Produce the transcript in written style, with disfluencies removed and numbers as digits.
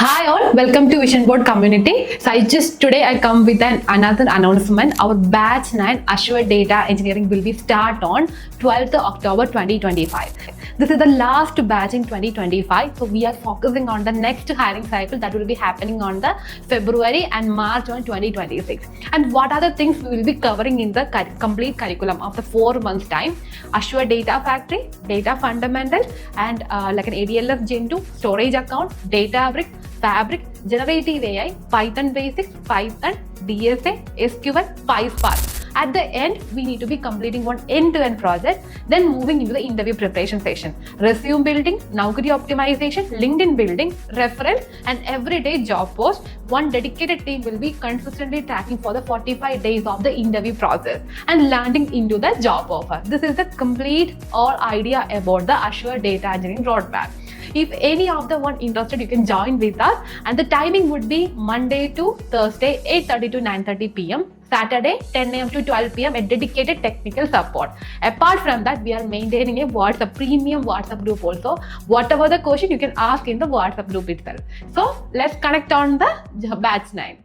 Hi all, welcome to Vision Board community. So today I come with another announcement. Our batch 9 Azure Data Engineering will be start on 12th October 2025. This is the last batch in 2025. So we are focusing on the next hiring cycle that will be happening on the February and March on 2026. And what are the things we will be covering in the complete curriculum of the 4 months time? Azure Data Factory, Data Fundamentals, and like an ADLS Gen 2, Storage Account, Databricks, Fabric, Generative AI, Python Basics, Python, DSA, SQL, PySpark. At the end, we need to be completing one end-to-end project, then moving into the interview preparation session. Resume building, Naukri optimization, LinkedIn building, reference, and everyday job post. One dedicated team will be consistently tracking for the 45 days of the interview process and landing into the job offer. This is the complete all idea about the Azure Data Engineering roadmap. If any of the one interested, you can join with us, and the timing would be Monday to Thursday 8:30 to 9:30 p.m. Saturday 10 a.m. to 12 p.m. a dedicated technical support. Apart from that, we are maintaining a premium WhatsApp group also. Whatever the question, you can ask in the WhatsApp group itself. So let's connect on the batch 9.